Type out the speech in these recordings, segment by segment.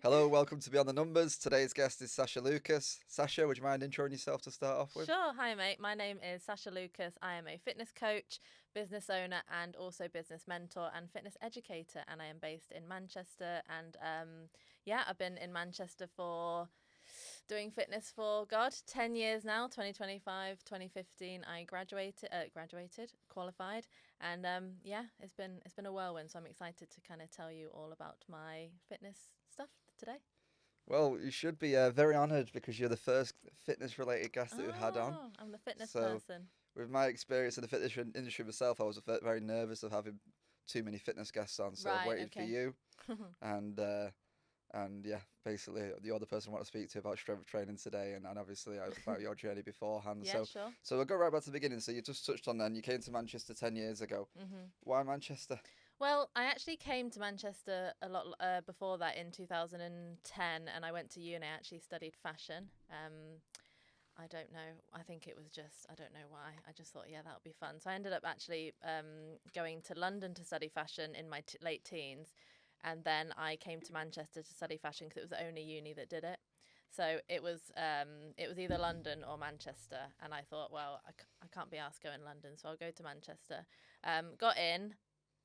Hello, welcome to Beyond the Numbers. Today's guest is Sacha Lucas. Sacha, would you mind introing yourself to start off with? Sure. Hi, mate. My name is Sacha Lucas. I am a fitness coach, business owner, and also business mentor and fitness educator. And I am based in Manchester. And I've been in Manchester for doing fitness for 10 years now. 2025, 2015. I qualified, and it's been a whirlwind. So I'm excited to kind of tell you all about my fitness stuff today. Well, you should be very honoured because you're the first fitness-related guest that we've had on. I'm the fitness So, person. with my experience in the fitness industry myself, I was very nervous of having too many fitness guests on. So I've Right, waited for okay. you, and basically you're the person I want to speak to about strength training today, and obviously about your journey beforehand. Yeah, So, sure. so we'll go right back to the beginning. So you just touched on then. You came to Manchester 10 years ago. Why Manchester? Well, I actually came to Manchester a lot before that in 2010, and I went to uni. I actually studied fashion. I don't know. I think it was just, I don't know why. I just thought, yeah, that would be fun. So I ended up actually going to London to study fashion in my late teens. And then I came to Manchester to study fashion because it was the only uni that did it. So it was either London or Manchester. And I thought, well, I can't be asked going London, so I'll go to Manchester. Got in.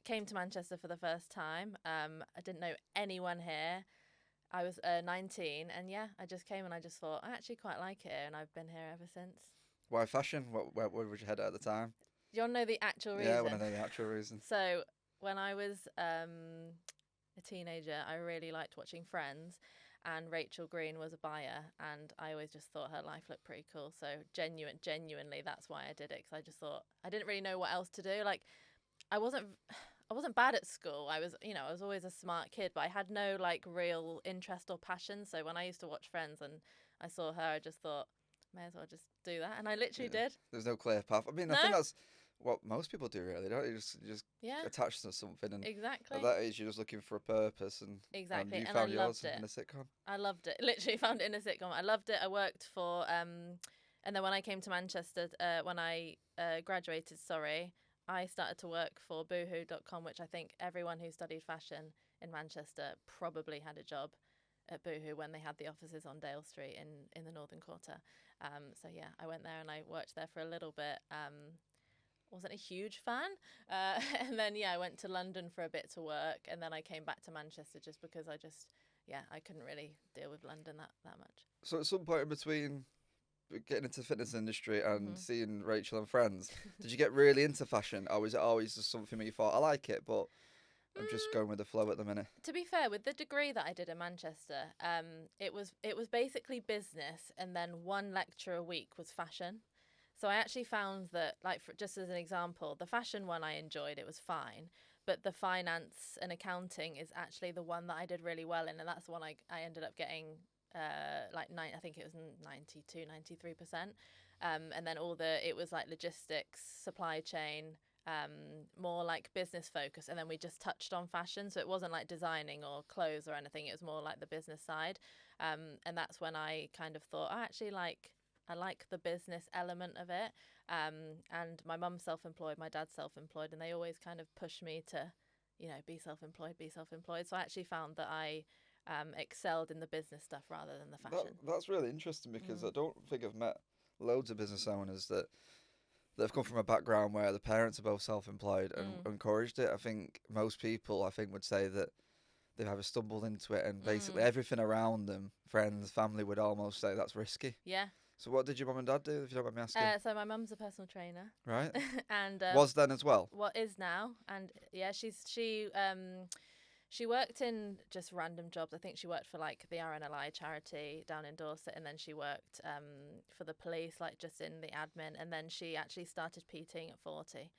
Came to Manchester for the first time. I didn't know anyone here. I was 19, and I just came and I just thought I actually quite like it here, and I've been here ever since. Why fashion? Where was your head at the time? Do you want to know the actual reason? Yeah, I want to know the actual reason. So when I was a teenager, I really liked watching Friends, and Rachel Green was a buyer, and I always just thought her life looked pretty cool. So genuinely, that's why I did it, because I just thought I didn't really know what else to do. Like I wasn't bad at school. I was always a smart kid, but I had no like real interest or passion. So when I used to watch Friends and I saw her, I just thought, may as well just do that. And I literally did. There's no clear path. I mean, I No? think that's what most people do, really, don't you? You just Yeah, attach to something, and exactly. at that age, you're just looking for a purpose, and Exactly. you And found I yours loved it. in a sitcom. I loved it. Literally found it in a sitcom. I loved it. I worked for, and then when I came to Manchester, when I graduated, I started to work for boohoo.com, which I think everyone who studied fashion in Manchester probably had a job at Boohoo when they had the offices on Dale Street in the Northern Quarter. I went there and I worked there for a little bit. Wasn't a huge fan. And then, I went to London for a bit to work. And then I came back to Manchester just because I couldn't really deal with London that much. So at some point in between getting into the fitness industry and Mhm. seeing Rachel and Friends, did you get really into fashion, or was it always just something where you thought, I like it, but I'm just going with the flow at the minute? To be fair, with the degree that I did in Manchester, it was basically business, and then one lecture a week was fashion. So I actually found that, like, just as an example, the fashion one I enjoyed; it was fine. But the finance and accounting is actually the one that I did really well in, and that's the one I ended up getting I think it was 92, 93%. And then it was like logistics, supply chain, more like business focus, and then we just touched on fashion, so it wasn't like designing or clothes or anything. It was more like the business side, and that's when I kind of thought I like the business element of it. And my mum's self-employed, my dad's self-employed, and they always kind of push me to be self-employed. So I actually found that I excelled in the business stuff rather than the fashion. That's really interesting because I don't think I've met loads of business owners that have come from a background where the parents are both self-employed and encouraged it. I think most people, would say that they've either stumbled into it, and basically everything around them, friends, family, would almost say that's risky. Yeah. So what did your mum and dad do, if you don't mind me asking? So my mum's a personal trainer. Right. And was then as well? What is now. And yeah, she worked in just random jobs. I think she worked for like the RNLI charity down in Dorset, and then she worked for the police, like just in the admin, and then she actually started PTing at 40.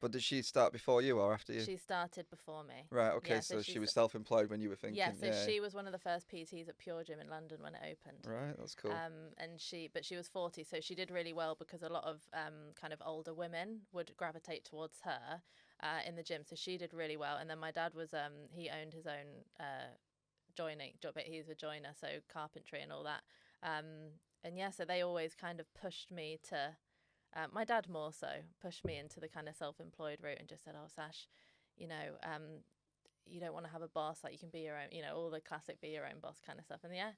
But did she start before you or after you? She started before me. Right, okay, Yeah, so she was self-employed when you were thinking. Yeah, so she was one of the first PTs at Pure Gym in London when it opened. Right, that's cool. But she was 40, so she did really well because a lot of kind of older women would gravitate towards her in the gym. So she did really well. And then my dad was he owned his own joining job. He's a joiner, so carpentry and all that. So they always kind of pushed me to. My dad more so pushed me into the kind of self-employed route and just said, "Oh, Sash, you don't want to have a boss, like you can be your own, you know, all the classic be your own boss kind of stuff. And yeah,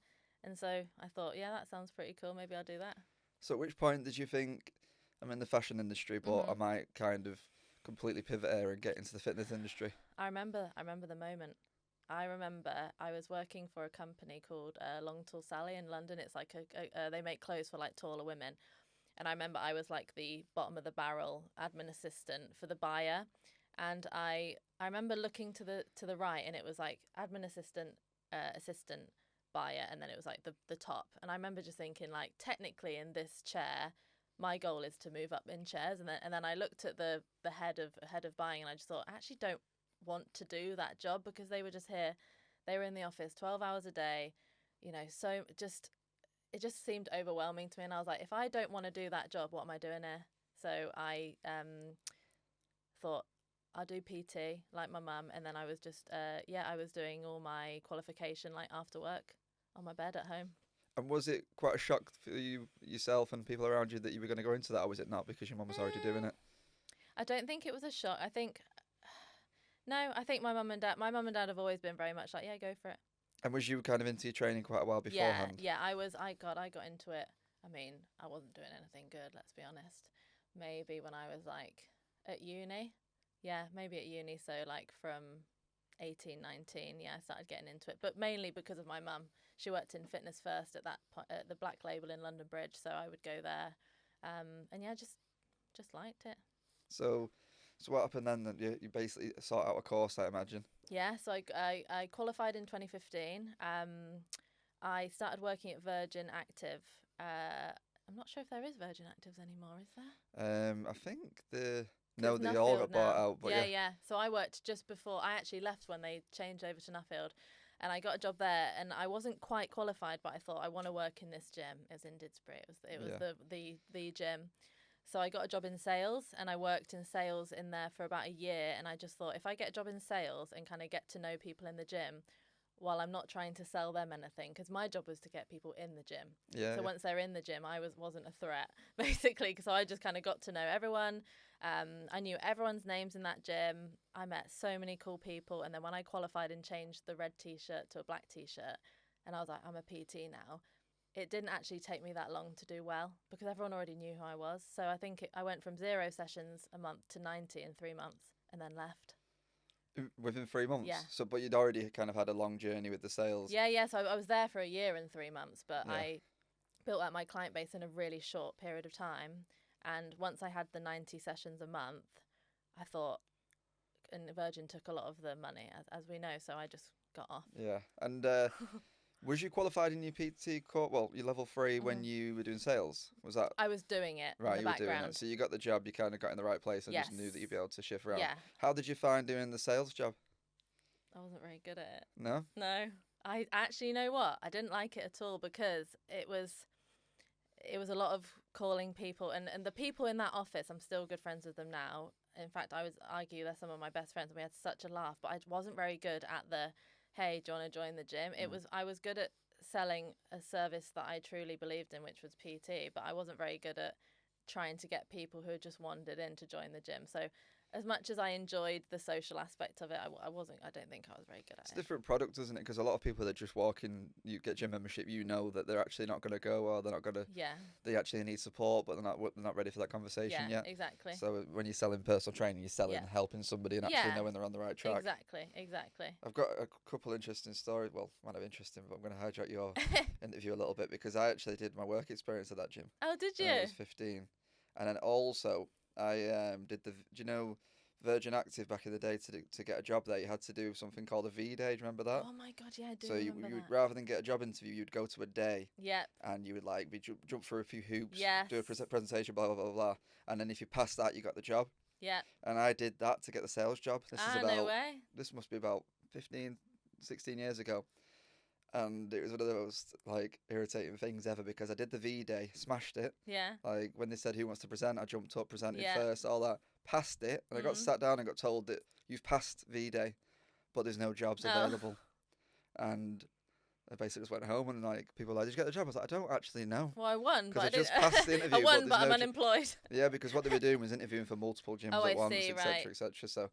and so I thought, yeah, that sounds pretty cool. Maybe I'll do that. So at which point did you think, I'm in the fashion industry, but I might kind of completely pivot here and get into the fitness industry? I remember the moment. I remember I was working for a company called Long Tall Sally in London. It's like they make clothes for like taller women. And I remember I was like the bottom of the barrel admin assistant for the buyer. And I remember looking to the right, and it was like admin assistant, assistant, buyer, and then it was like the top. And I remember just thinking, like, technically in this chair, my goal is to move up in chairs. And then I looked at the head of buying, and I just thought, I actually don't want to do that job, because they were just here, they were in the office 12 hours a day, you know, so it just seemed overwhelming to me. And I was like, if I don't want to do that job, what am I doing here? So I thought I'll do PT like my mum, and then I was just I was doing all my qualification like after work on my bed at home. And was it quite a shock for you yourself and people around you that you were going to go into that, or was it not because your mum was already doing it? I don't think it was a shock. I think my mum and dad have always been very much like, yeah, go for it. And was you kind of into your training quite a while beforehand? Yeah, I got into it. I mean, I wasn't doing anything good, let's be honest. Maybe when I was like at uni. Yeah, maybe at uni. So like from 18, 19, yeah, I started getting into it. But mainly because of my mum. She worked in Fitness First at the Black Label in London Bridge. So I would go there. And yeah, just liked it. So what happened then? That you basically sought out a course, I imagine. Yeah, so I qualified in 2015. I started working at Virgin Active. I'm not sure if there is Virgin Actives anymore, is there? I think they all got bought out. But yeah. So I worked just before. I actually left when they changed over to Nuffield, and I got a job there. And I wasn't quite qualified, but I thought I want to work in this gym. It was in Didsbury. It was the gym. So I got a job in sales, and I worked in sales in there for about a year. And I just thought, if I get a job in sales and kind of get to know people in the gym, while I'm not trying to sell them anything, because my job was to get people in the gym. Yeah. So once they're in the gym, I wasn't a threat, basically, because I just kind of got to know everyone. I knew everyone's names in that gym. I met so many cool people. And then when I qualified and changed the red T-shirt to a black T-shirt, and I was like, I'm a PT now, it didn't actually take me that long to do well, because everyone already knew who I was. So I think I went from 0 sessions a month to 90 in 3 months, and then left. Within 3 months? Yeah. So, but you'd already kind of had a long journey with the sales. Yeah. So I was there for a year and 3 months, but I built up my client base in a really short period of time. And once I had the 90 sessions a month, I thought, and Virgin took a lot of the money, as we know, so I just got off. Yeah. And was you qualified in your PT course? Well, your level 3 when you were doing sales? Was that? I was doing it right, in the you were doing it. So you got the job, you kind of got in the right place and Yes. just knew that you'd be able to shift around. Yeah. How did you find doing the sales job? I wasn't very good at it. No? No. I actually, you know what? I didn't like it at all, because it was a lot of calling people, and the people in that office, I'm still good friends with them now. In fact, I would argue they're some of my best friends, and we had such a laugh, but I wasn't very good at the, hey, do you want to join the gym? I was good at selling a service that I truly believed in, which was PT, but I wasn't very good at trying to get people who had just wandered in to join the gym. So as much as I enjoyed the social aspect of it, I don't think I was very good at it. It's a different product, isn't it? Because a lot of people that just walk in, you get gym membership, you know that they're actually not going to go, or they're not going to. Yeah. They actually need support, but they're not ready for that conversation yet. Yeah, exactly. So when you're selling personal training, you're selling helping somebody and actually knowing they're on the right track. Exactly. I've got a couple interesting stories. Well, might have interesting, but I'm going to hijack your interview a little bit, because I actually did my work experience at that gym. Oh, did you? When I was 15, and then also I did the. Do you know Virgin Active back in the day, to get a job there, you had to do something called a V-Day. Do you remember that? Oh my God, yeah, I do. So remember you would, that. rather than get a job interview, you'd go to a day. Yep. And you would like jump through a few hoops, Yes. do a presentation, blah, blah, blah, blah. And then if you passed that, you got the job. Yep. And I did that to get the sales job. No way. This must be about 15, 16 years ago. And it was one of those like irritating things ever, because I did the V-Day, smashed it. Yeah. Like when they said who wants to present, I jumped up, presented Yeah. first, all that. Passed it, and I got sat down and got told that you've passed V-Day, but there's no jobs available. And I basically just went home, and like people were like, did you get the job? I was like, I don't actually know. Well, I won, but I just didn't. passed the interview. I won, but I'm no unemployed. Yeah, because what they were doing was interviewing for multiple gyms at once, see, etc., right. etc. So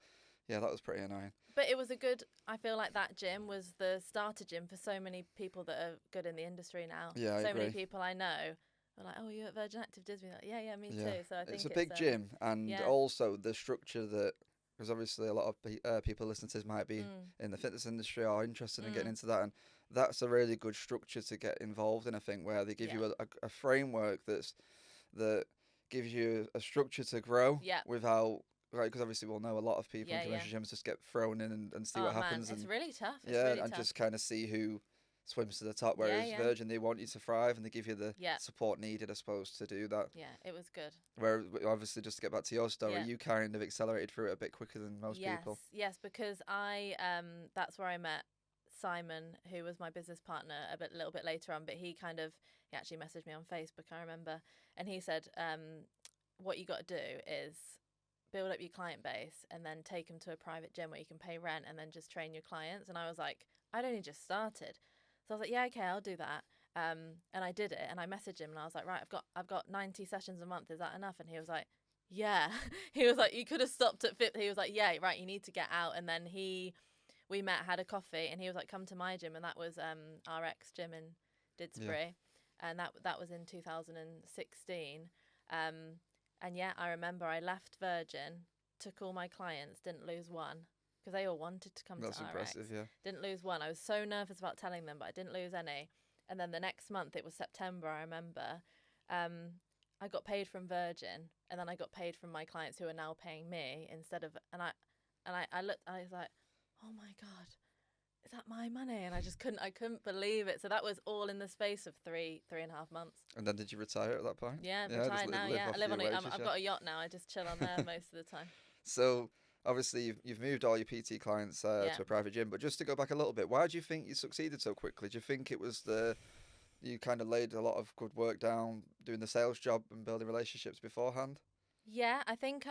Yeah, that was pretty annoying. But it was a good, I feel like that gym was the starter gym for so many people that are good in the industry now. Yeah, I so agree. many people I know are like, oh, you at Virgin Active Disney? Like, yeah, me Yeah, too. So I think it's a big gym, and yeah. also the structure that, because obviously a lot of people listening to this might be Mm. in the fitness industry or interested in getting Mm. into that, and that's a really good structure to get involved in. I think where they give Yeah. you a framework that gives you a structure to grow Yeah. without. Right, because obviously we'll know a lot of people in Yeah, convention gyms just get thrown in and see Oh what man, happens, it's and really tough. It's yeah, really and tough. just kind of see who swims to the top. Yeah, Whereas yeah. Virgin, they want you to thrive and they give you the Yeah. support needed, I suppose, to do that. Yeah, it was good. Where obviously, just to get back to your story, Yeah. you kind of accelerated through it a bit quicker than most people. Yes, because I that's where I met Simon, who was my business partner a little bit later on, but he actually messaged me on Facebook, I remember, and he said, what you got to do is build up your client base and then take them to a private gym where you can pay rent and then just train your clients. And I was like, I'd only just started. So I was like, yeah, okay, I'll do that. And I did it, and I messaged him and I was like, right, I've got 90 sessions a month. Is that enough? And he was like, yeah. He was like, you could have stopped at 50. He was like, yeah, right, you need to get out. And then we met, had a coffee, and he was like, come to my gym. And that was RX gym in Didsbury. Yeah. And that was in 2016. And yeah, I remember I left Virgin, took all my clients, didn't lose one, because they all wanted to come to RX. That's impressive, yeah. Didn't lose one. I was so nervous about telling them, but I didn't lose any. And then the next month, it was September, I remember, I got paid from Virgin, and then I got paid from my clients who are now paying me instead of, and I looked, I was like, oh my God, is that my money? And I couldn't believe it. So that was all in the space of 3.5 months. And then did you retire at that point? Yeah, retired now. Yeah, I live on I've got a yacht now. I just chill on there most of the time. So obviously you've moved all your PT clients to a private gym, but just to go back a little bit, why do you think you succeeded so quickly? Do you think it was you kind of laid a lot of good work down doing the sales job and building relationships beforehand? Yeah, I think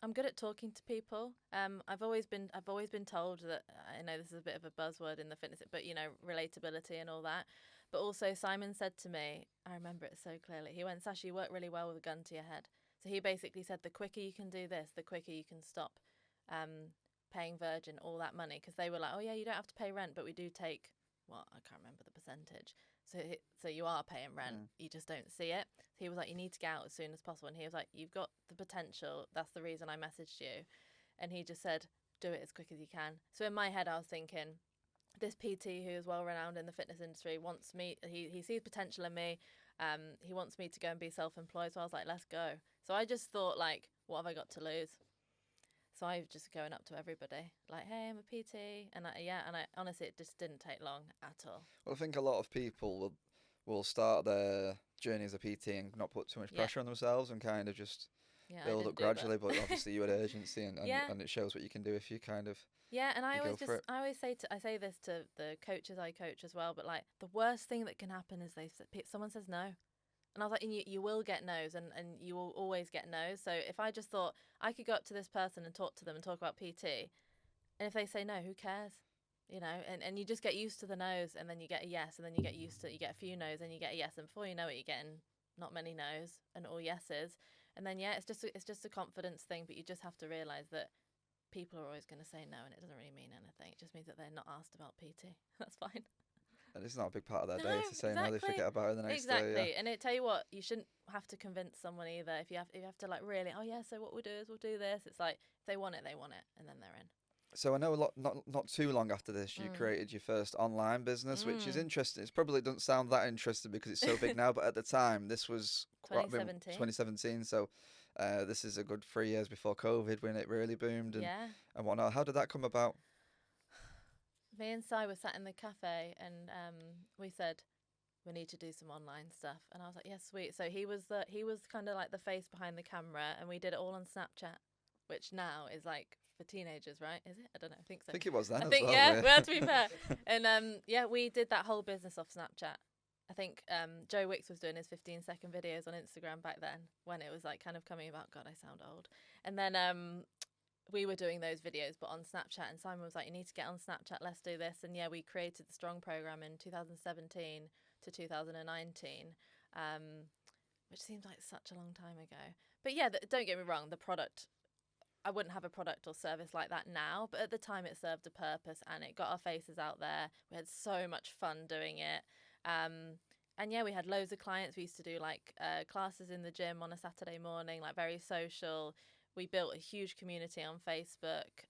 I'm good at talking to people. I've always been told that, I know this is a bit of a buzzword in the fitness, but relatability and all that. But also Simon said to me, I remember it so clearly. He went, Sacha, you work really well with a gun to your head. So he basically said, the quicker you can do this, the quicker you can stop paying Virgin all that money, because they were like, oh yeah, you don't have to pay rent, but we do take, well, I can't remember the percentage. So you are paying rent, you just don't see it. So he was like, you need to get out as soon as possible. And he was like, you've got the potential. That's the reason I messaged you. And he just said, do it as quick as you can. So in my head, I was thinking, this PT who is well renowned in the fitness industry wants me, he sees potential in me. He wants me to go and be self-employed. So I was like, let's go. So I just thought, like, what have I got to lose? So I was just going up to everybody, like, hey, I'm a PT. And I honestly, it just didn't take long at all. Well, I think a lot of people will start their journey as a PT and not put too much pressure on themselves and kind of just build up gradually. But obviously you had urgency and it shows what you can do if you kind of and I always say this to the coaches I coach as well, but like the worst thing that can happen is someone says no. And I was like, and you will get no's, and you will always get no's. So if I just thought I could go up to this person and talk to them and talk about PT, and if they say no, who cares? And you just get used to the no's, and then you get a yes, and then you get a few no's, and you get a yes, and before you know it, you're getting not many no's and all yeses. And then it's just a confidence thing, but you just have to realize that people are always going to say no, and it doesn't really mean anything. It just means that they're not asked about PT. That's fine. And it's not a big part of their day to say no, they forget about it the next day. Exactly. And tell you what, you shouldn't have to convince someone either. If you have to like really, oh yeah, so what we'll do is we'll do this. It's like if they want it, and then they're in. So I know not too long after this, you created your first online business, which is interesting. It probably doesn't sound that interesting because it's so big now, but at the time, this was 2017. So this is a good 3 years before COVID when it really boomed and whatnot. How did that come about? Me and Si were sat in the cafe and we said, we need to do some online stuff. And I was like, yeah, sweet. So he was kind of like the face behind the camera, and we did it all on Snapchat, which now is like for teenagers, right? Is it? I don't know. I think so. I think it was then. I think, well, yeah, we have to be fair. And we did that whole business off Snapchat. I think Joe Wicks was doing his 15-second videos on Instagram back then when it was like kind of coming about. God, I sound old. And then we were doing those videos, but on Snapchat. And Simon was like, you need to get on Snapchat. Let's do this. And yeah, we created the Strong program in 2017 to 2019, which seems like such a long time ago. But yeah, don't get me wrong. The product I wouldn't have a product or service like that now, but at the time it served a purpose and it got our faces out there. We had so much fun doing it. And yeah, we had loads of clients. We used to do like classes in the gym on a Saturday morning, like very social. We built a huge community on Facebook.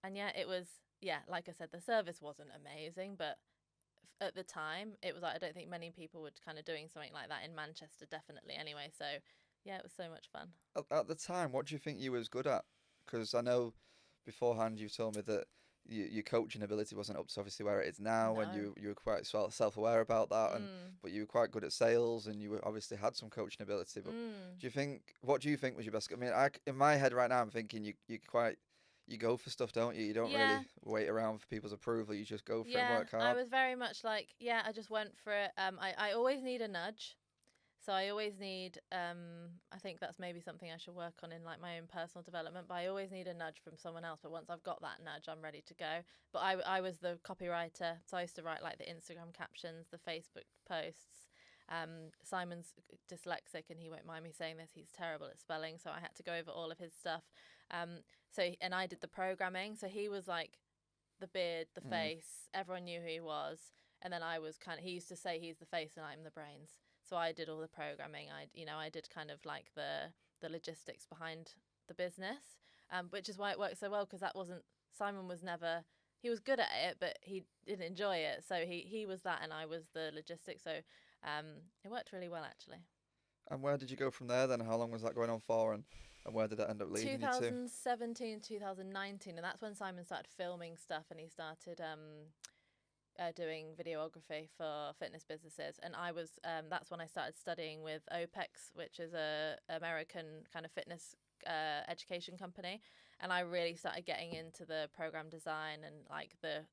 And yeah, it was, yeah, like I said, the service wasn't amazing, but at the time it was like, I don't think many people were kind of doing something like that in Manchester, definitely anyway. So yeah, it was so much fun. At the time, what do you think you was good at? Because I know beforehand you told me that your coaching ability wasn't up to obviously where it is now, and No. you were quite self-aware about that, and Mm. but you were quite good at sales, and you were, obviously had some coaching ability. But what do you think was your best? I mean, in my head right now, I'm thinking you go for stuff, don't you? You don't Yeah. really wait around for people's approval. You just go for it and Yeah, work hard. I was very much like, yeah, I just went for it. I always need a nudge. So I always need, I think that's maybe something I should work on in like my own personal development, but I always need a nudge from someone else. But once I've got that nudge, I'm ready to go. But I was the copywriter. So I used to write like the Instagram captions, the Facebook posts. Simon's dyslexic and he won't mind me saying this. He's terrible at spelling. So I had to go over all of his stuff. And I did the programming. So he was like the beard, the face. Everyone knew who he was. And then I was he used to say he's the face and I'm the brains. So I did all the programming. I did kind of like the logistics behind the business, which is why it worked so well, because Simon was never, he was good at it, but he didn't enjoy it. So he was that and I was the logistics. So it worked really well, actually. And where did you go from there then? How long was that going on for, and where did it end up leading you to? 2017, 2019, and that's when Simon started filming stuff and he started doing videography for fitness businesses. And I was that's when I started studying with OPEX, which is a American kind of fitness education company, and I really started getting into the program design and like the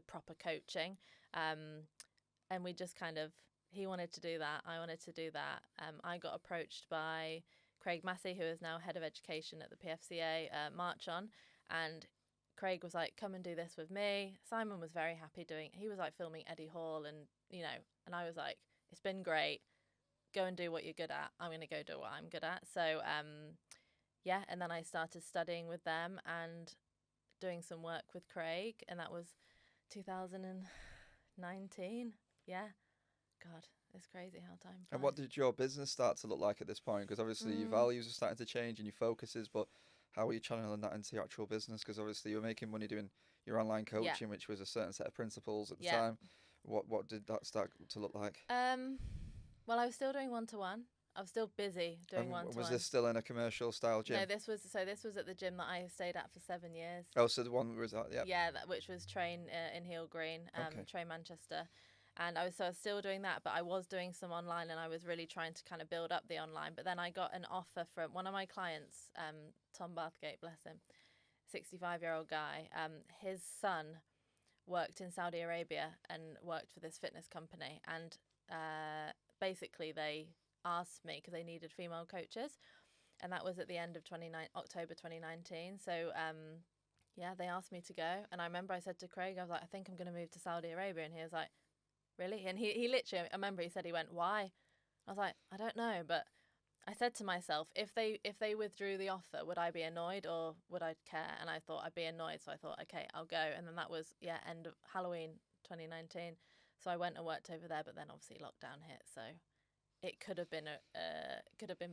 proper coaching, and we just kind of, he wanted to do that, I wanted to do that. I got approached by Craig Massey, who is now head of education at the PFCA, March on, and Craig was like, come and do this with me. Simon was very happy he was like filming Eddie Hall and and I was like, it's been great. Go and do what you're good at. I'm going to go do what I'm good at. So, yeah. And then I started studying with them and doing some work with Craig. And that was 2019. Yeah. God, it's crazy how time flies. And what did your business start to look like at this point? Because obviously your values are starting to change and your focuses, but how are you channeling that into your actual business? Because obviously you were making money doing your online coaching, which was a certain set of principles at the time. What did that start to look like? Well, I was still doing one-to-one. I was still busy doing one-to-one. Was this still in a commercial style gym? No, this was at the gym that I stayed at for 7 years. Oh, so the one was that, yeah. Yeah, which was Train in Heel Green, Train Manchester. And I was still doing that, but I was doing some online and I was really trying to kind of build up the online. But then I got an offer from one of my clients, Tom Bathgate, bless him, 65-year-old guy. His son worked in Saudi Arabia and worked for this fitness company. And basically they asked me, because they needed female coaches. And that was at the end of October 2019. So, yeah, they asked me to go. And I remember I said to Craig, I was like, I think I'm going to move to Saudi Arabia. And he was like, really? And he literally, I remember he said, he went, why? I was like, I don't know, but I said to myself, if they withdrew the offer, would I be annoyed or would I care? And I thought I'd be annoyed, so I thought, okay, I'll go. And then that was end of Halloween 2019. So I went and worked over there, but then obviously lockdown hit, so it could have been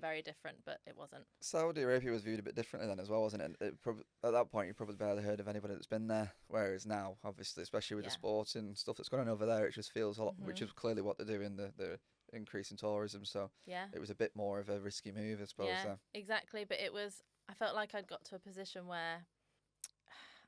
very different, but it wasn't. Saudi Arabia was viewed a bit differently then as well, wasn't it? At that point, you probably barely heard of anybody that's been there. Whereas now, obviously, especially with the sports and stuff that's going on over there, it just feels a lot, which is clearly what they're doing, the increase in tourism. So it was a bit more of a risky move, I suppose. Yeah, exactly. But I felt like I'd got to a position where,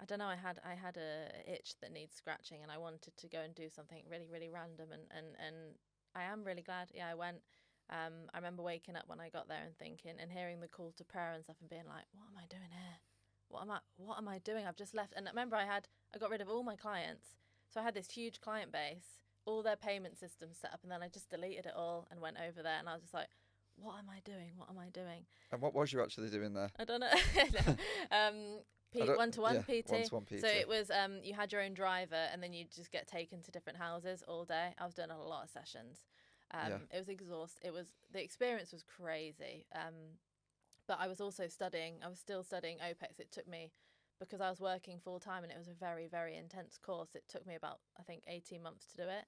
I don't know, I had a itch that needs scratching, and I wanted to go and do something really, really random, and I am really glad. Yeah, I went. I remember waking up when I got there and thinking and hearing the call to prayer and stuff and being like, what am I doing here? What am I doing? I've just left. And I remember I got rid of all my clients. So I had this huge client base, all their payment systems set up, and then I just deleted it all and went over there, and I was just like, what am I doing? What am I doing? And what was you actually doing there? I don't know. One-to-one PT. One-to-one PT. So it was, you had your own driver, and then you just get taken to different houses all day. I was doing a lot of sessions. It was exhausting. The experience was crazy. But I was also studying. I was still studying OPEX. It took me, because I was working full time and it was a very, very intense course. It took me about, I think, 18 months to do it.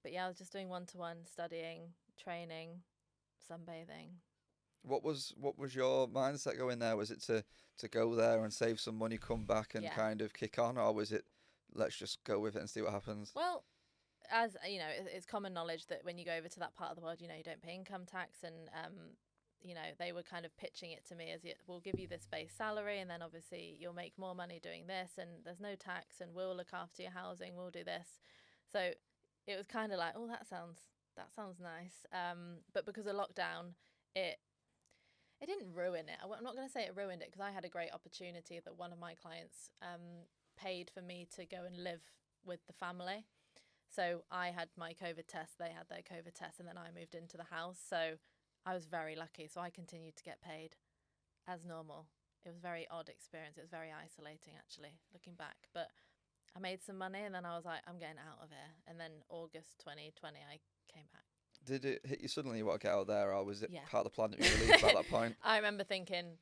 But yeah, I was just doing one-to-one studying, training, sunbathing. What was your mindset going there? Was it to go there and save some money, come back and Yeah. kind of kick on, or was it let's just go with it and see what happens? Well, as you know, it's common knowledge that when you go over to that part of the world, you know, you don't pay income tax, and you know, they were kind of pitching it to me as, we'll give you this base salary, and then obviously you'll make more money doing this, and there's no tax, and we'll look after your housing, we'll do this. So it was kind of like, oh, that sounds nice. But because of lockdown, it didn't ruin it. I'm not going to say it ruined it, because I had a great opportunity that one of my clients paid for me to go and live with the family. So I had my COVID test, they had their COVID test, and then I moved into the house. So I was very lucky. So I continued to get paid as normal. It was a very odd experience. It was very isolating, actually, looking back. But I made some money, and then I was like, I'm getting out of here. And then August 2020, I came back. Did it hit you suddenly you want to get out there, or was it Yeah. part of the plan that you were leave at that point? I remember thinking,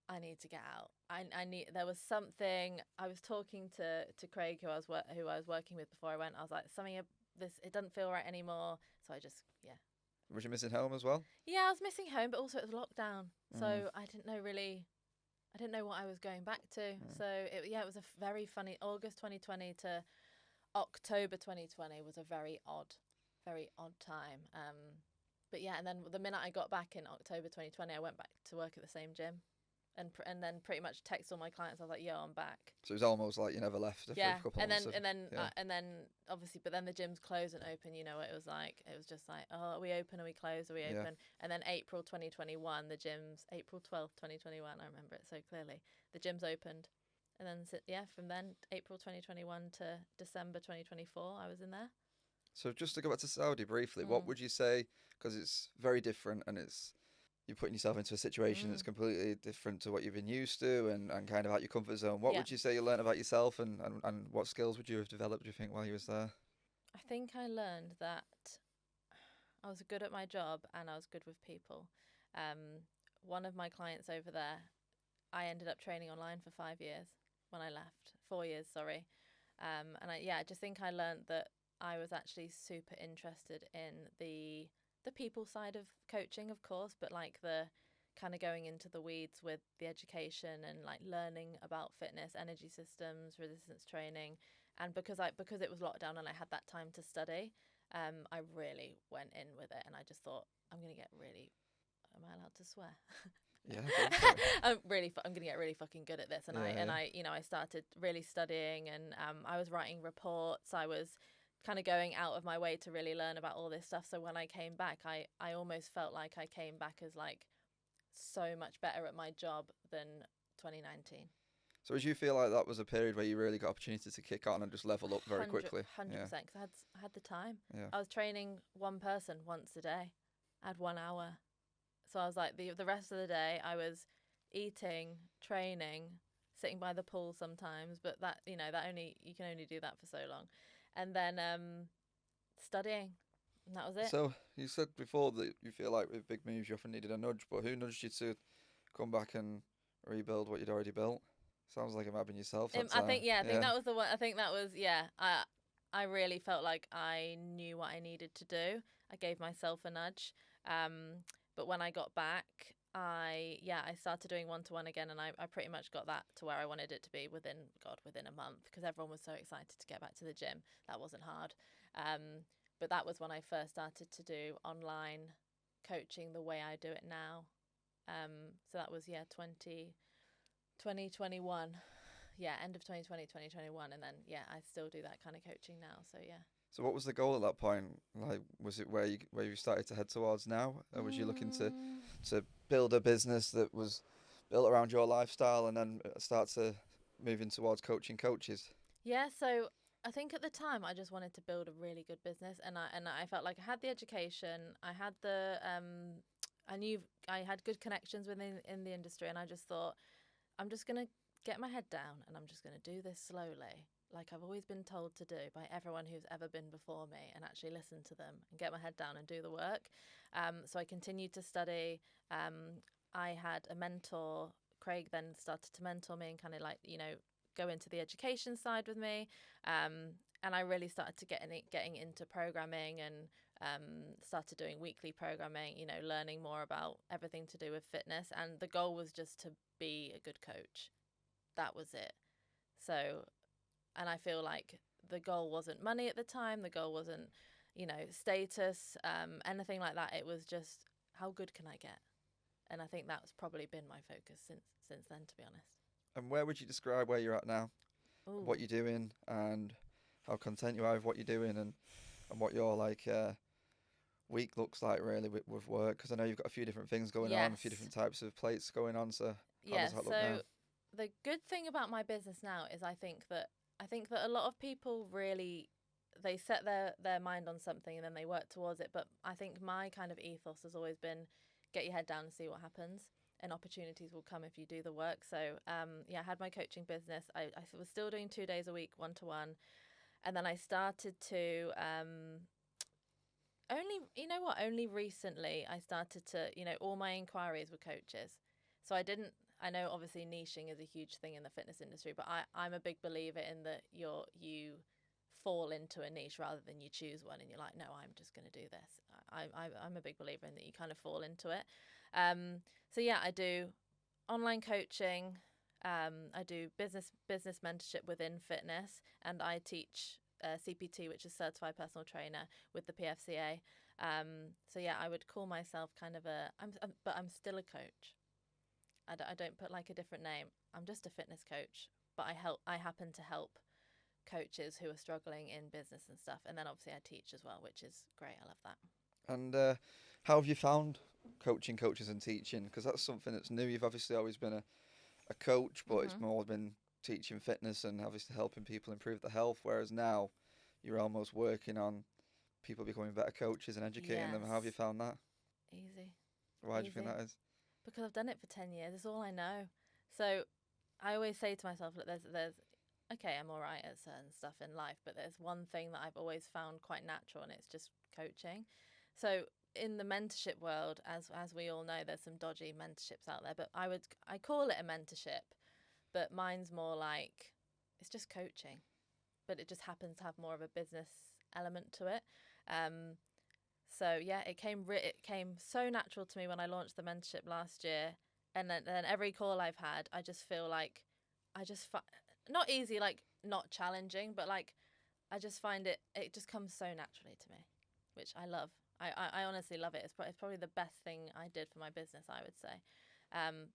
I need to get out. I need. There was something. I was talking to Craig, who I was working with before I went. I was like, it doesn't feel right anymore. So I just, yeah. Was you missing home as well? Yeah, I was missing home, but also it was lockdown. So I didn't know what I was going back to. So it was a very funny, August 2020 to October 2020 was a very odd time. But yeah, and then the minute I got back in October 2020, I went back to work at the same gym, and then pretty much text all my clients. I was like, "Yo, I'm back." So it was almost like you never left for a couple and months. And then obviously, but then the gyms close and open. You know what it was like? It was just like, oh, are we open? Are we closed? Are we open? And then April 2021, April 12th, 2021. I remember it so clearly. The gyms opened, and then from then April 2021 to December 2024, I was in there. So just to go back to Saudi briefly, what would you say? Because it's very different, and you're putting yourself into a situation that's completely different to what you've been used to, and kind of out your comfort zone. What would you say you learned about yourself, and what skills would you have developed, do you think, while you was there? I think I learned that I was good at my job and I was good with people. One of my clients over there, I ended up training online for 5 years when I left. 4 years, sorry. And I just think I learned that I was actually super interested in the people side of coaching, of course, but like the kind of going into the weeds with the education and like learning about fitness, energy systems, resistance training. And because it was lockdown and I had that time to study, I really went in with it, and I just thought, I'm going to get really, am I allowed to swear? Yeah. I'm going to get really fucking good at this. And I started really studying, and I was writing reports. I was kind of going out of my way to really learn about all this stuff. So when I came back, I almost felt like I came back as like so much better at my job than 2019. So did you feel like that was a period where you really got opportunity to kick on and just level up very quickly? 100%, because I had the time. Yeah. I was training one person once a day. I had 1 hour. So I was like, the rest of the day I was eating, training, sitting by the pool sometimes, but you can only do that for so long. And then studying, and that was it. So you said before that you feel like with big moves you often needed a nudge, but who nudged you to come back and rebuild what you'd already built? Sounds like it might have been yourself. I think that was the one. I think that was I really felt like I knew what I needed to do. I gave myself a nudge. But when I got back, I started doing one-to-one again, and I pretty much got that to where I wanted it to be within a month, because everyone was so excited to get back to the gym. That wasn't hard. But that was when I first started to do online coaching the way I do it now. So that was 2021. Yeah, end of 2020, 2021, and then I still do that kind of coaching now. So yeah. So what was the goal at that point? Like, was it where you started to head towards now? Or was you looking to build a business that was built around your lifestyle and then start to move in towards coaching coaches? Yeah, so I think at the time I just wanted to build a really good business, and I felt like I had the education, I had I knew I had good connections in the industry, and I just thought, I'm just going to get my head down and I'm just going to do this slowly, like I've always been told to do by everyone who's ever been before me, and actually listen to them and get my head down and do the work. So I continued to study. I had a mentor. Craig then started to mentor me and kind of like, go into the education side with me. And I really started to getting into programming and started doing weekly programming, learning more about everything to do with fitness. And the goal was just to be a good coach. That was it. So, and I feel like the goal wasn't money at the time. The goal wasn't, status, anything like that. It was just, how good can I get? And I think that's probably been my focus since then, to be honest. And where would you describe where you're at now? Ooh. What you're doing and how content you are with what you're doing and what your week looks like really with work? Because I know you've got a few different things going on, a few different types of plates going on. So how does that look now? The good thing about my business now is I think that a lot of people really, they set their mind on something and then they work towards it. But I think my kind of ethos has always been get your head down and see what happens, and opportunities will come if you do the work. So I had my coaching business. I was still doing 2 days a week, 1-to-1, and then I started to only recently I started to, all my inquiries were coaches. So I know obviously niching is a huge thing in the fitness industry, but I'm a big believer in that you fall into a niche rather than you choose one and you're like, no, I'm just going to do this. I'm a big believer in that you kind of fall into it. I do online coaching. I do business mentorship within fitness, and I teach CPT, which is Certified Personal Trainer with the PFCA. I would call myself kind of but I'm still a coach. I don't put like a different name. I'm just a fitness coach, but I happen to help coaches who are struggling in business and stuff. And then obviously I teach as well, which is great. I love that. And how have you found coaching coaches and teaching? Because that's something that's new. You've obviously always been a coach, but it's more been teaching fitness and obviously helping people improve their health, whereas now you're almost working on people becoming better coaches and educating them. How have you found that? Easy. Why do you think that is? Because I've done it for 10 years. It's all I know. So I always say to myself, look, there's okay, I'm all right at certain stuff in life, but there's one thing that I've always found quite natural, and it's just coaching. So in the mentorship world, as we all know, there's some dodgy mentorships out there, but I call it a mentorship, but mine's more like it's just coaching, but it just happens to have more of a business element to it. It came so natural to me when I launched the mentorship last year, and then every call I've had, I just feel like not easy, like not challenging, but like I just find it just comes so naturally to me, which I love. I honestly love it. It's probably the best thing I did for my business, I would say.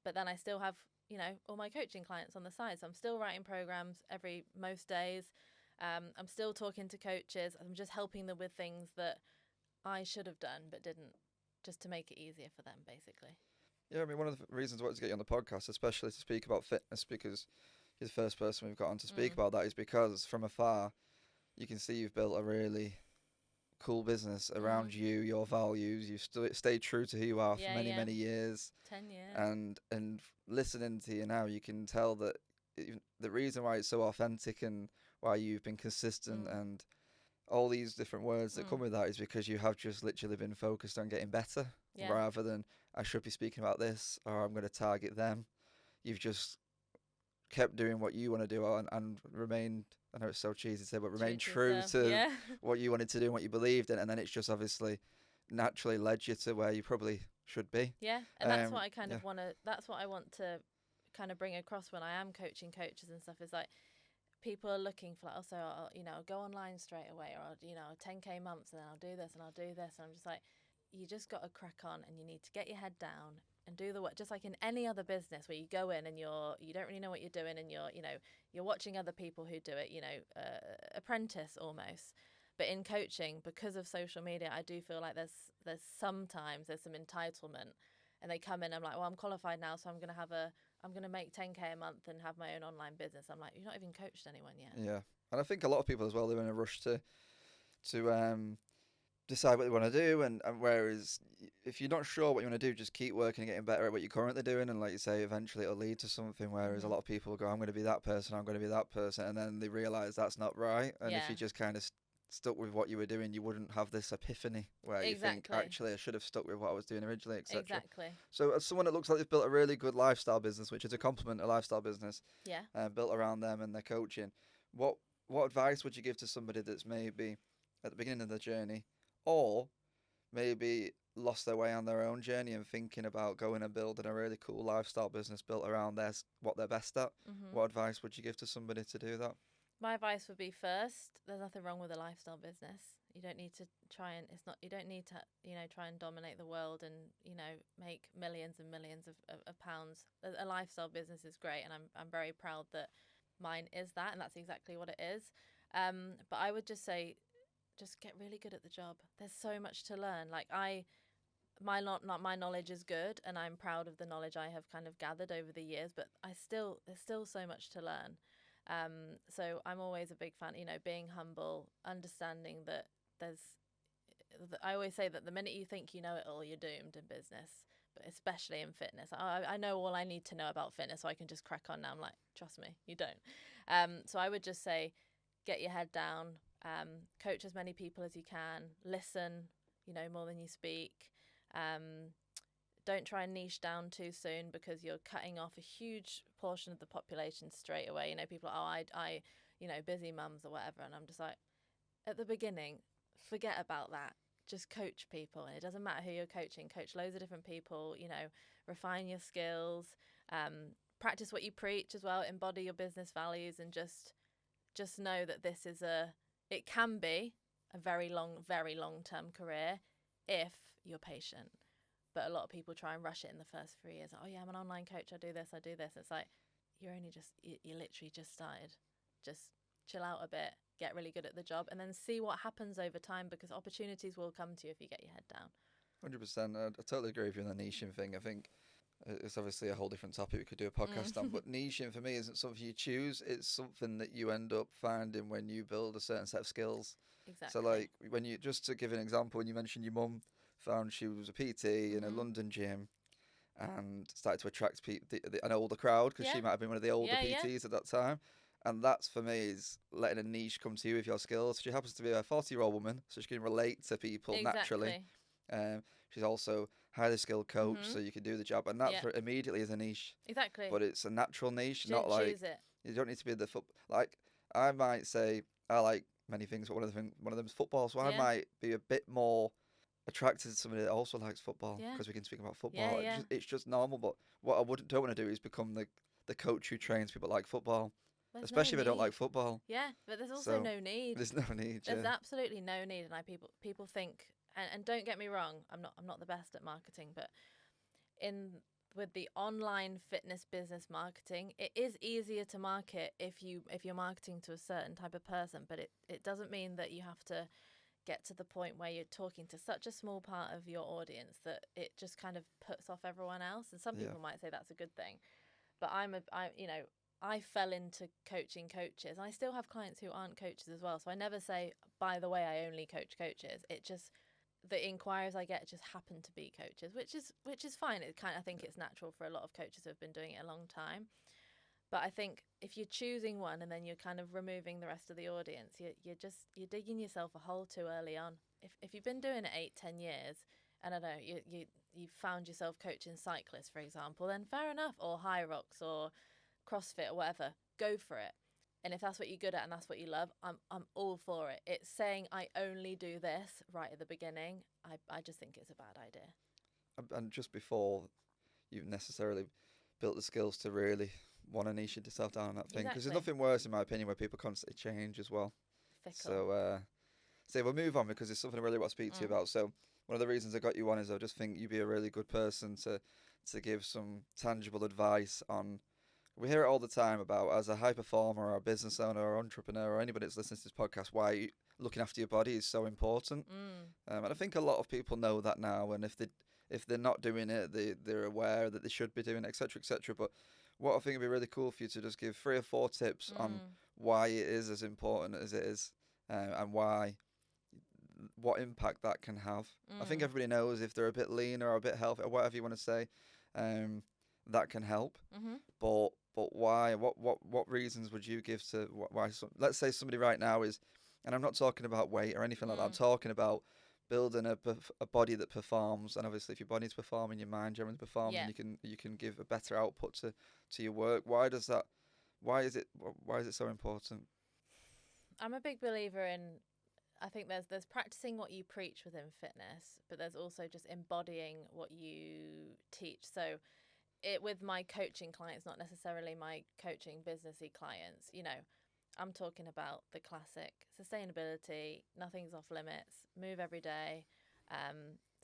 But then I still have, all my coaching clients on the side. So I'm still writing programs most days. I'm still talking to coaches. I'm just helping them with things that I should have done but didn't, just to make it easier for them, basically. Yeah, I mean, one of the reasons I wanted to get you on the podcast, especially to speak about fitness, because you're the first person we've got on to speak about that, is because from afar, you can see you've built a really cool business around you, your values. You've stayed true to who you are for many years. 10 years. And listening to you now, you can tell that the reason why it's so authentic and why you've been consistent and all these different words that come with that is because you have just literally been focused on getting better rather than I should be speaking about this or I'm going to target them. You've just kept doing what you want to do and remained, I know it's so cheesy to say, but remained true to what you wanted to do and what you believed in, and then it's just obviously naturally led you to where you probably should be. Yeah, and that's what I kind of want to, that's what I want to kind of bring across when I am coaching coaches and stuff, is like people are looking for like, also, I'll go online straight away, or 10K months and then I'll do this and I'll do this, and I'm just like, you just got to crack on and you need to get your head down and do the work, just like in any other business where you go in and you don't really know what you're doing, and you're watching other people who do it, apprentice almost. But in coaching, because of social media, I do feel like there's sometimes some entitlement, and they come in, I'm like, well, I'm qualified now, so I'm going to make 10K a month and have my own online business. I'm like, you're not even coached anyone yet. Yeah, and I think a lot of people as well, they're in a rush to decide what they want to do, and whereas if you're not sure what you want to do, just keep working and getting better at what you're currently doing, and like you say, eventually it'll lead to something. Whereas a lot of people go, I'm going to be that person, I'm going to be that person, and then they realise that's not right, and if you just kind of stuck with what you were doing, you wouldn't have this epiphany where you think, actually, I should have stuck with what I was doing originally, etc. Exactly. So as someone that looks like they've built a really good lifestyle business, which is a compliment, a lifestyle business, built around them and their coaching, what advice would you give to somebody that's maybe at the beginning of the journey, or maybe lost their way on their own journey and thinking about going and building a really cool lifestyle business built around what they're best at? What advice would you give to somebody to do that? My advice would be, first, there's nothing wrong with a lifestyle business. You don't need to you don't need to, try and dominate the world and, make millions and millions of pounds. A lifestyle business is great, and I'm very proud that mine is that, and that's exactly what it is. But I would just say, just get really good at the job. There's so much to learn. Like my knowledge is good, and I'm proud of the knowledge I have kind of gathered over the years, but there's still so much to learn. So I'm always a big fan, being humble, understanding that I always say that the minute you think you know it all, you're doomed in business, but especially in fitness. I know all I need to know about fitness, so I can just crack on now. I'm like, trust me, you don't. So I would just say, get your head down, coach as many people as you can, listen, more than you speak. Don't try and niche down too soon, because you're cutting off a huge portion of the population straight away. People are, I busy mums or whatever. And I'm just like, at the beginning, forget about that. Just coach people. And it doesn't matter who you're coaching. Coach loads of different people, refine your skills, practice what you preach as well, embody your business values, and just know that it can be a very long-term career if you're patient. But a lot of people try and rush it in the first 3 years. Oh yeah, I'm an online coach. I do this. It's like, you literally just started. Just chill out a bit, get really good at the job, and then see what happens over time, because opportunities will come to you if you get your head down. 100%. I totally agree with you on the niching thing. I think it's obviously a whole different topic we could do a podcast on, but niching for me isn't something you choose. It's something that you end up finding when you build a certain set of skills. Exactly. So like, just to give an example, when you mentioned your mum found she was a PT in a London gym and started to attract an older crowd, because she might have been one of the older PTs at that time. And that's, for me, is letting a niche come to you with your skills. She happens to be a 40-year-old woman, so she can relate to people naturally. She's also a highly skilled coach, so you can do the job. And that immediately is a niche. Exactly. But it's a natural niche, not like... Choose it. You don't need to be the like, I might say, I like many things, but one of them is football. So I might be a bit more attracted to somebody that also likes football, because we can speak about football. It's just normal. But what I don't want to do is become the coach who trains people like football. Especially if I don't like football. Yeah, but there's also no need. There's no need. There's absolutely no need, and people think, and don't get me wrong, I'm not the best at marketing, but with the online fitness business marketing, it is easier to market if you're marketing to a certain type of person, but it doesn't mean that you have to get to the point where you're talking to such a small part of your audience that it just kind of puts off everyone else. And some people might say that's a good thing, but I fell into coaching coaches. I still have clients who aren't coaches as well. So I never say, by the way, I only coach coaches. It just, the inquiries I get just happen to be coaches, which is fine. I think it's natural for a lot of coaches who have been doing it a long time. But I think if you're choosing one and then you're kind of removing the rest of the audience, you're digging yourself a hole too early on. If you've been doing it 8-10 years, and I don't know, you found yourself coaching cyclists, for example, then fair enough, or high rocks or CrossFit or whatever, go for it. And if that's what you're good at and that's what you love, I'm all for it. It's saying I only do this right at the beginning. I just think it's a bad idea. And just before you've necessarily built the skills to really want to niche yourself down on that thing, because there's nothing worse, in my opinion, where people constantly change as well. Fickle. So we'll move on, because it's something I really want to speak to you about. So one of the reasons I got you on is I just think you'd be a really good person to give some tangible advice on. We hear it all the time about, as a high performer or a business owner or entrepreneur or anybody that's listening to this podcast, why looking after your body is so important. And I think a lot of people know that now, and if they're not doing it, they're aware that they should be doing it, etc., etc. But what I think would be really cool for you to just give 3 or 4 tips on why it is as important as it is, and what impact that can have. I think everybody knows if they're a bit leaner or a bit healthy or whatever you want to say, that can help. But why? What reasons would you give to why? Let's say somebody right now is And I'm not talking about weight or anything like that. I'm Mm. talking about building a body that performs. And obviously, if your body's performing, your mind generally performs, Yeah. and you can give a better output to your work. Why does that? Why is it so important? I'm a big believer in, I think there's practicing what you preach within fitness, but there's also just embodying what you teach. So it with my coaching clients, not necessarily my coaching businessy clients, I'm talking about the classic sustainability, nothing's off limits, move every day,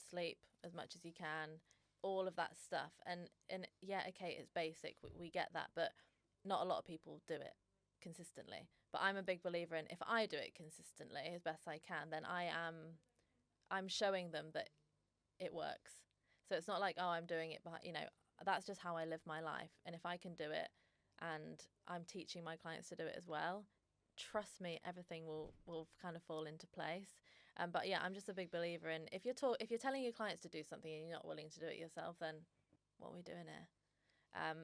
sleep as much as you can, all of that stuff. And yeah, okay, it's basic, we get that, but not a lot of people do it consistently. But I'm a big believer in, if I do it consistently as best I can, then I'm showing them that it works. So it's not like, oh, I'm doing it, but that's just how I live my life. And if I can do it, and I'm teaching my clients to do it as well, trust me, everything will kind of fall into place. But yeah, I'm just a big believer in, if you're telling your clients to do something and you're not willing to do it yourself, then what are we doing here?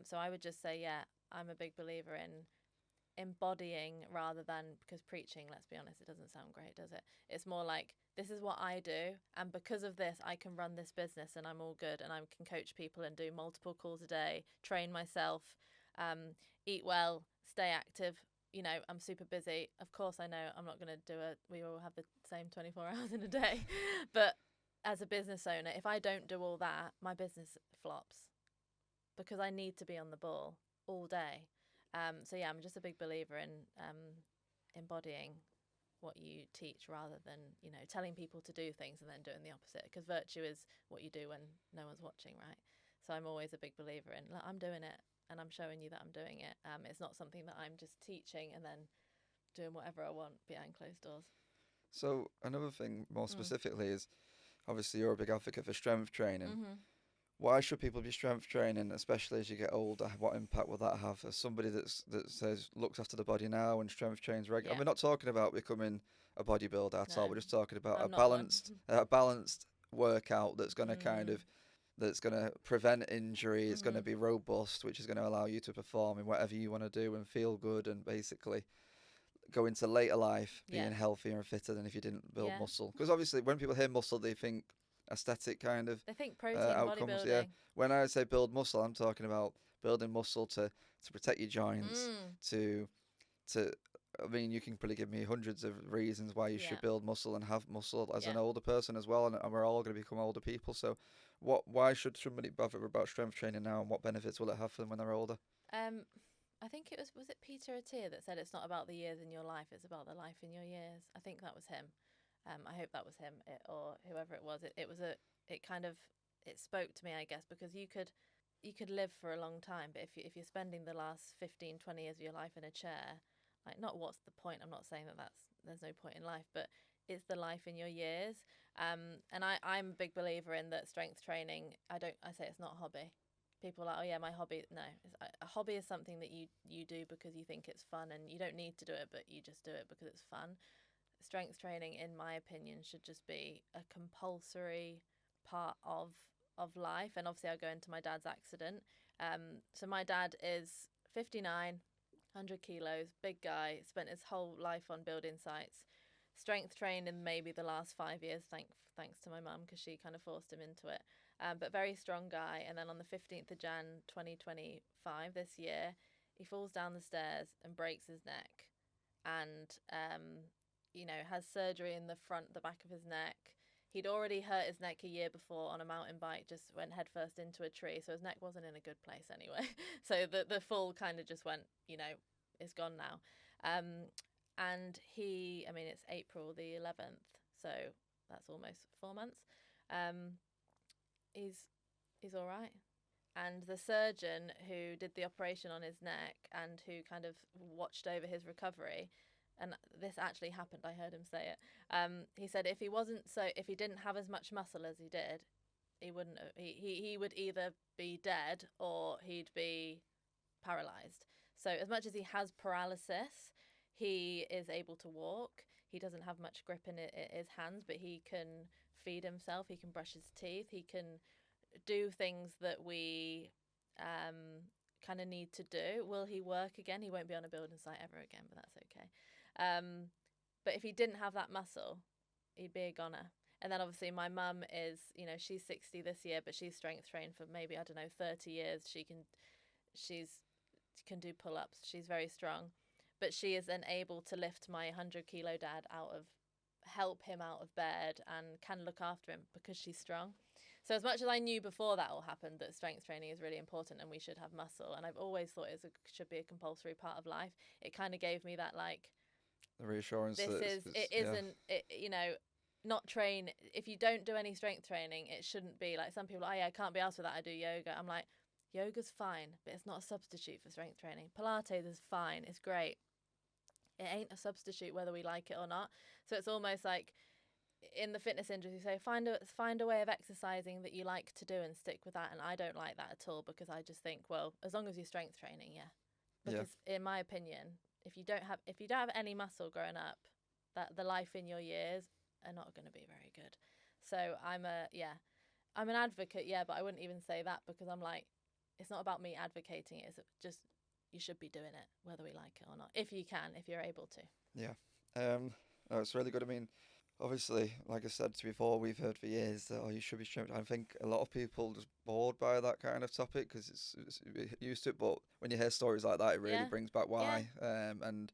So I would just say, yeah, I'm a big believer in embodying rather than, because preaching, let's be honest, it doesn't sound great, does it? It's more like, this is what I do, and because of this I can run this business and I'm all good, and I can coach people and do multiple calls a day, train myself, eat well, stay active. I'm super busy. Of course, I know I'm not going to we all have the same 24 hours in a day, but as a business owner, if I don't do all that, my business flops, because I need to be on the ball all day. So yeah, I'm just a big believer in embodying what you teach rather than, telling people to do things and then doing the opposite, because virtue is what you do when no one's watching, right? So I'm always a big believer in, look, I'm doing it and I'm showing you that I'm doing it. It's not something that I'm just teaching and then doing whatever I want behind closed doors. So another thing more specifically is, obviously you're a big advocate for strength training. Mm-hmm. Why should people be strength training, especially as you get older? What impact will that have? As somebody that says looks after the body now and strength trains regularly, Yeah. we're not talking about becoming a bodybuilder at all. No, We're just talking about I'm not one. a balanced workout that's going to that's going to prevent injury. It's going to be robust, which is going to allow you to perform in whatever you want to do and feel good, and basically go into later life being healthier and fitter than if you didn't build muscle. Because obviously, when people hear muscle, they think aesthetic kind of They think protein outcomes. bodybuilding. Yeah. When I say build muscle, I'm talking about building muscle to protect your joints. I mean, you can probably give me hundreds of reasons why you should build muscle and have muscle as an older person as well, and we're all going to become older people. So, why should somebody bother about strength training now, and what benefits will it have for them when they're older? I think it was it Peter Attia that said, it's not about the years in your life, it's about the life in your years. I think that was him. I hope that was him, or whoever it was. It spoke to me, I guess, because you could live for a long time, but if you're spending the last 15, 20 years of your life in a chair, like, not what's the point? I'm not saying there's no point in life, but it's the life in your years. And I'm a big believer in that strength training. I say it's not a hobby. People are like, oh yeah, my hobby. No, a hobby is something that you do because you think it's fun, and you don't need to do it, but you just do it because it's fun. Strength training, in my opinion, should just be a compulsory part of life. And obviously, I'll go into my dad's accident. So my dad is 59, 100 kilos, big guy, spent his whole life on building sites. Strength trained in maybe the last 5 years, thanks to my mum, because she kind of forced him into it. But very strong guy. And then on the 15th of Jan 2025, this year, he falls down the stairs and breaks his neck, and has surgery in the back of his neck. He'd already hurt his neck a year before on a mountain bike, just went headfirst into a tree, so his neck wasn't in a good place anyway. So the fall kind of just went, it's gone now. And it's April the 11th, so that's almost 4 months. He's all right. And the surgeon who did the operation on his neck and who kind of watched over his recovery, and this actually happened, I heard him say it. He said if he didn't have as much muscle as he did, he wouldn't. He would either be dead or he'd be paralyzed. So as much as he has paralysis, he is able to walk. He doesn't have much grip in his hands, but he can feed himself. He can brush his teeth. He can do things that we kind of need to do. Will he work again? He won't be on a building site ever again, but that's okay. But if he didn't have that muscle, he'd be a goner. And then obviously my mum is, she's 60 this year, but she's strength trained for maybe, I don't know, 30 years. She can do pull-ups. She's very strong. But she is then able to lift my 100-kilo dad help him out of bed and can look after him because she's strong. So as much as I knew before that all happened that strength training is really important and we should have muscle, and I've always thought it should be a compulsory part of life, it kind of gave me that the reassurance not train. If you don't do any strength training, it shouldn't be like some people, I can't be asked for that, I do yoga. I'm like, yoga's fine, but it's not a substitute for strength training. Pilates is fine, it's great. It ain't a substitute whether we like it or not. So it's almost like in the fitness industry, say find a way of exercising that you like to do and stick with that. And I don't like that at all, because I just think, well, as long as you're strength training, because in my opinion, if you don't have any muscle growing up, that the life in your years are not going to be very good. So I'm an advocate, but I wouldn't even say that, because I'm like, it's not about me advocating it. It's just, you should be doing it whether we like it or not, if you're able to. No, it's really good. I mean, obviously, like I said before, we've heard for years that you should be strength. I think a lot of people just bored by that kind of topic because it's used to it. But when you hear stories like that, it really brings back why. And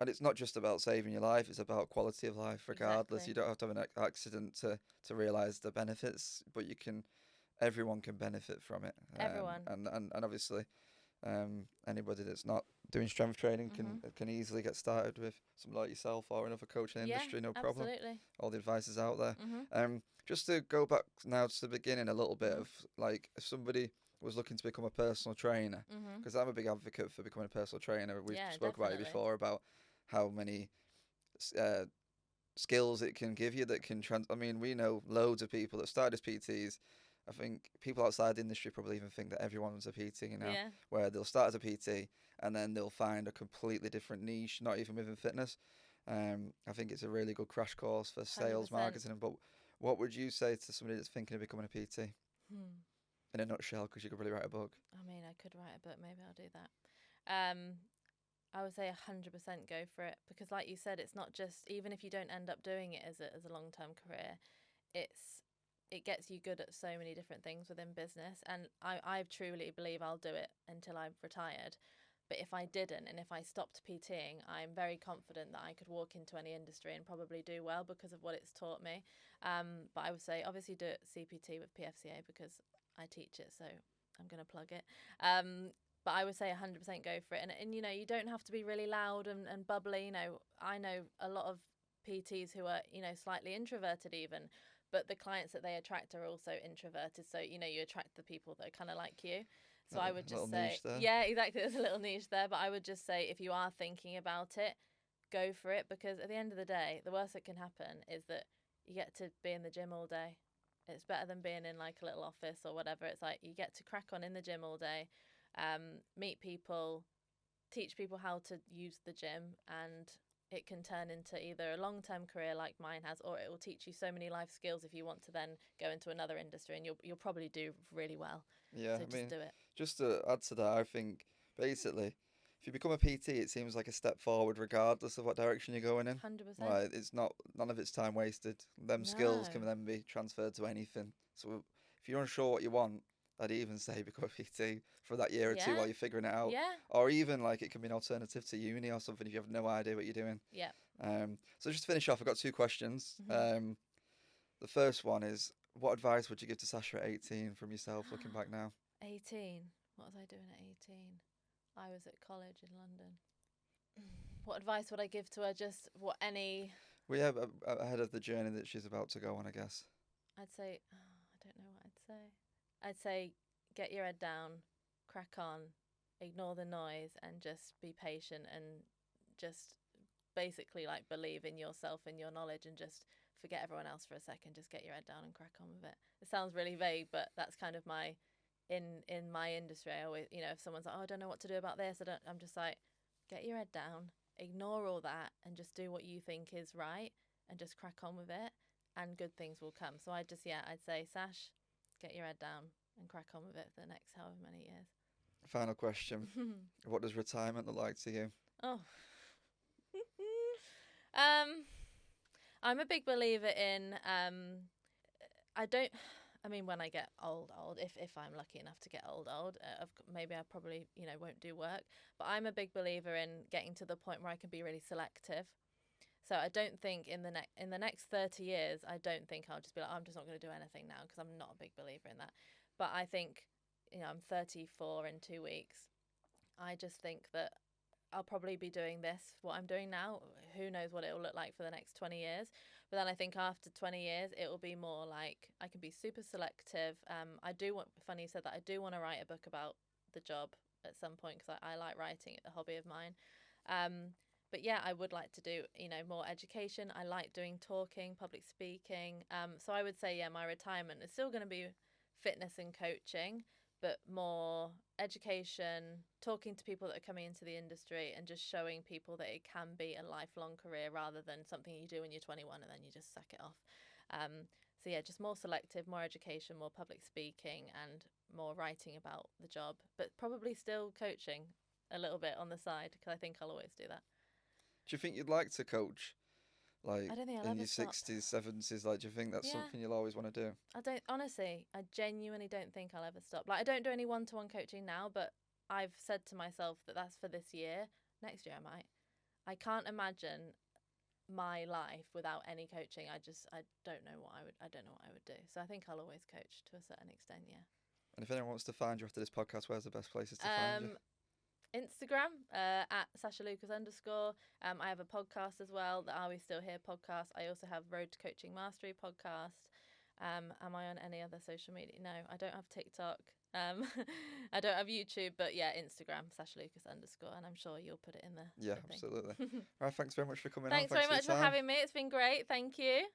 it's not just about saving your life; it's about quality of life. Regardless, You don't have to have an accident to realise the benefits, but everyone can benefit from it. Everyone. And obviously, anybody that's not doing strength training can easily get started with somebody like yourself or another coach in the industry, no problem. Absolutely. All the advice is out there. Just to go back now to the beginning a little bit of like, if somebody was looking to become a personal trainer, because I'm a big advocate for becoming a personal trainer. We've spoke about it before, about how many skills it can give you that can I mean, we know loads of people that started as PTs. I think people outside the industry probably even think that everyone's a PT now, where they'll start as a PT and then they'll find a completely different niche, not even within fitness. I think it's a really good crash course for sales, 100%. marketing. But what would you say to somebody that's thinking of becoming a PT? In a nutshell, because you could really write a book. I mean, I could write a book. Maybe I'll do that. I would say 100% go for it, because like you said, it's not just, even if you don't end up doing it as a long-term career, it gets you good at so many different things within business. And I truly believe I'll do it until I'm retired. But if I didn't, and if I stopped PTing, I'm very confident that I could walk into any industry and probably do well because of what it's taught me. But I would say obviously do it CPT with PFCA, because I teach it, so I'm going to plug it. But I would say 100% go for it. And you don't have to be really loud and bubbly. I know a lot of PTs who are, slightly introverted even, but the clients that they attract are also introverted. So, you attract the people that are kind of like you. So I would just say, yeah, exactly. There's a little niche there. But I would just say, if you are thinking about it, go for it. Because at the end of the day, the worst that can happen is that you get to be in the gym all day. It's better than being in like a little office or whatever. It's like you get to crack on in the gym all day, meet people, teach people how to use the gym, and it can turn into either a long-term career like mine has, or it will teach you so many life skills if you want to then go into another industry, and you'll probably do really well. Yeah, so just do it. Just to add to that, I think basically, if you become a PT, it seems like a step forward regardless of what direction you're going in. 100%. Like, it's not, none of it's time wasted. Them skills can then be transferred to anything. So if you're unsure what you want, I'd even say become a PT for that year or two while you're figuring it out. Yeah. Or even like it can be an alternative to uni or something if you have no idea what you're doing. Yeah. So just to finish off, I've got 2 questions. The first one is, what advice would you give to Sacha at 18 from yourself looking back now? 18. What was I doing at 18? I was at college in London. What advice would I give to her? We have ahead of the journey that she's about to go on, I guess. I'd say, I don't know what I'd say. I'd say get your head down, crack on, ignore the noise, and just be patient, and just basically like believe in yourself and your knowledge, and just forget everyone else for a second. Just get your head down and crack on with it. It sounds really vague, but that's kind of my in my industry. I always, if someone's like, oh, I don't know what to do about this, I'm just like, get your head down, ignore all that, and just do what you think is right, and just crack on with it, and good things will come. So I'd say, Sash, get your head down and crack on with it for the next however many years. Final question. What does retirement look like to you? Oh. I'm a big believer in I mean, when I get old, if I'm lucky enough to get old, maybe I probably, won't do work. But I'm a big believer in getting to the point where I can be really selective. So I don't think in the next 30 years, I don't think I'll just be like, I'm just not going to do anything now, because I'm not a big believer in that. But I think, I'm 34 in 2 weeks. I just think that I'll probably be doing what I'm doing now. Who knows what it will look like for the next 20 years. But then I think after 20 years, it will be more like I can be super selective. Funny you said that, I do want to write a book about the job at some point, because I like writing. It's a hobby of mine. But yeah, I would like to do, more education. I like doing talking, public speaking. So I would say, yeah, my retirement is still going to be fitness and coaching, but more education, talking to people that are coming into the industry, and just showing people that it can be a lifelong career rather than something you do when you're 21 and then you just suck it off. So yeah, just more selective, more education, more public speaking, and more writing about the job, but probably still coaching a little bit on the side, because I think I'll always do that. Do you think you'd like to coach, like, I don't think I'll in ever your stop. 60s, 70s? Like, do you think that's Yeah. something you'll always want to do? I genuinely don't think I'll ever stop. Like, I don't do any one-to-one coaching now, but I've said to myself that that's for this year. Next year I might. I can't imagine my life without any coaching. I don't know what I don't know what I would do. So I think I'll always coach to a certain extent, yeah. And if anyone wants to find you after this podcast, where's the best places to find you? Instagram, at Sacha Lucas _. I have a podcast as well, the Are We Still Here podcast. I also have Road to Coaching Mastery podcast. Am I on any other social media? No, I don't have TikTok. I don't have YouTube, but yeah, Instagram, Sacha Lucas _, and I'm sure you'll put it in the Yeah, thing. absolutely. All right, thanks very much for coming Thanks on. very much for having me. It's been great. Thank you.